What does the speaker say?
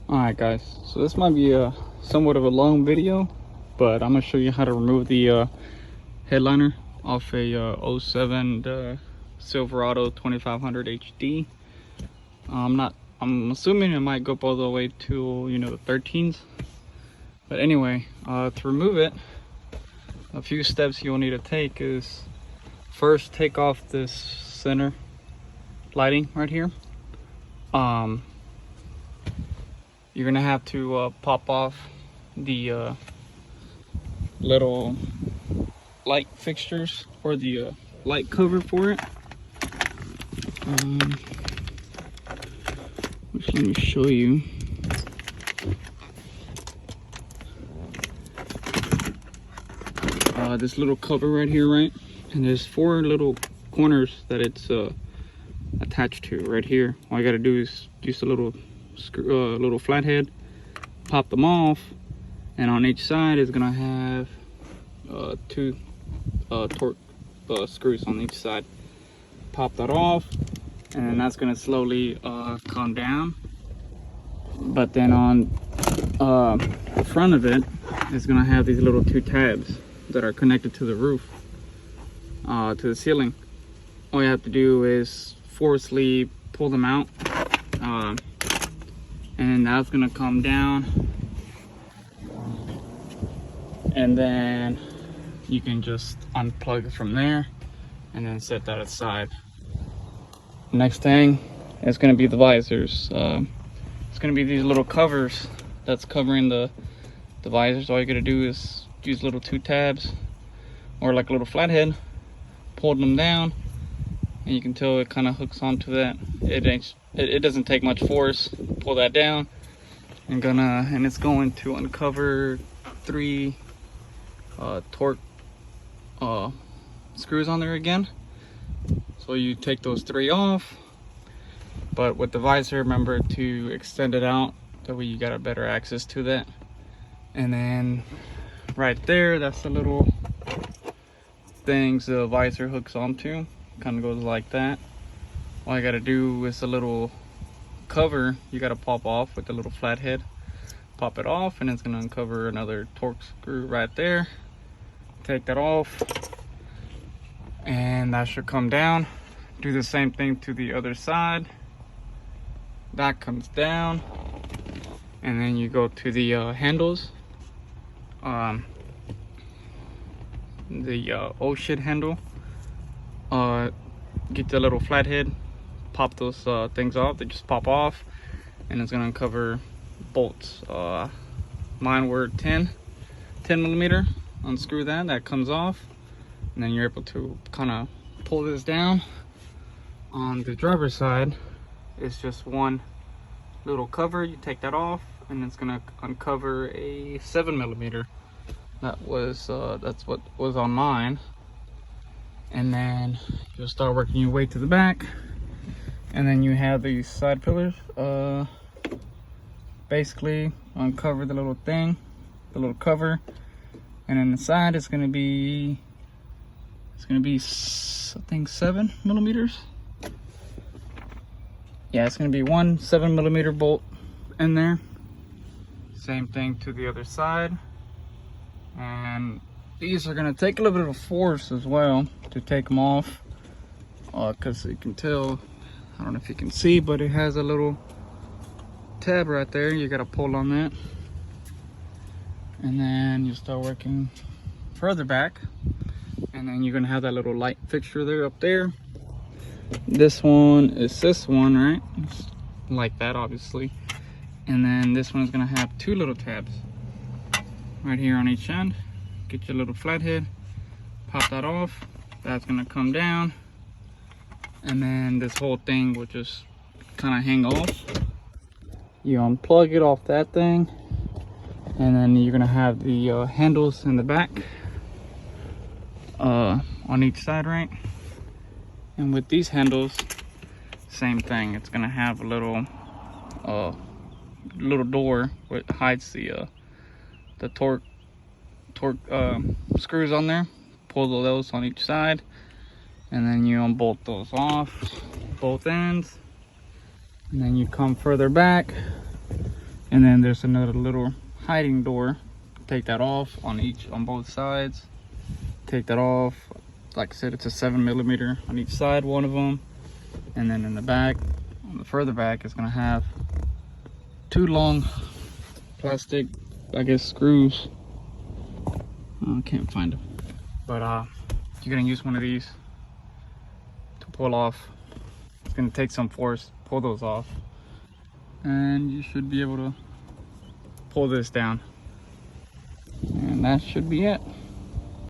Alright guys, so this might be a somewhat of a long video, but I'm gonna show you how to remove the headliner off a '07 Silverado 2500 HD. I'm assuming it might go up all the way to, you know, the 13s. But anyway, to remove it, a few steps you'll need to take is first take off this center lighting right here. You're gonna have to pop off the little light fixtures or the light cover for it. Which let me show you. This little cover right here, right? And there's 4 little corners that it's attached to right here. All you gotta do is use a little screw, little flathead, pop them off, and on each side is gonna have 2 torque screws on each side. Pop that off, and then that's gonna slowly come down. But then on the front of it is gonna have these little 2 tabs that are connected to the roof, to the ceiling. All you have to do is forcefully pull them out, and that's gonna come down, and then you can just unplug it from there and then set that aside. Next thing is gonna be the visors. It's gonna be these little covers that's covering the visors. All you gotta do is use little 2 tabs or like a little flathead, pull them down, and you can tell it kind of hooks onto that. It doesn't take much force. Pull that down and it's going to uncover 3 torque screws on there again. So you take those 3 off, but with the visor, remember to extend it out, that way you got a better access to that. And then right there, that's the little things the visor hooks onto. Kind of goes like that. All you gotta do is a little cover you gotta pop off with the little flathead. Pop it off, and it's gonna uncover another torque screw right there. Take that off, and that should come down. Do the same thing to the other side. That comes down, and then you go to the handles. The oh shit handle. Get the little flathead, pop those things off. They just pop off, and it's gonna uncover bolts. Mine were 10 millimeter. Unscrew that comes off, and then you're able to kind of pull this down. On the driver's side, it's just one little cover. You take that off, and it's gonna uncover a 7 millimeter. That's what was on mine. And then you'll start working your way to the back, and then you have these side pillars. Basically uncover the little thing, the little cover, and then the side is gonna be I think 7 millimeters. Yeah, it's gonna be one 7 millimeter bolt in there. Same thing to the other side. And these are gonna take a little bit of force as well to take them off, because you can tell, I don't know if you can see, but it has a little tab right there. You gotta pull on that, and then you start working further back, and then you're gonna have that little light fixture there up there. This one is this one, right? It's like that, obviously. And then this one is gonna have 2 little tabs right here on each end. Get your little flathead, pop that off. That's gonna come down, and then this whole thing will just kind of hang off. You unplug it off that thing, and then you're gonna have the handles in the back on each side, right? And with these handles, same thing. It's gonna have a little door which hides the torque screws on there. Pull those on each side, and then you unbolt those off both ends, and then you come further back, And then there's another little hiding door. Take that off on both sides. Take that off. Like I said, it's a 7mm on each side, one of them. And then in the back, on the further back, it's gonna have 2 long plastic, I guess, screws. I can't find them. But you're gonna use one of these to pull off. It's gonna take some force, pull those off. And you should be able to pull this down. And that should be it.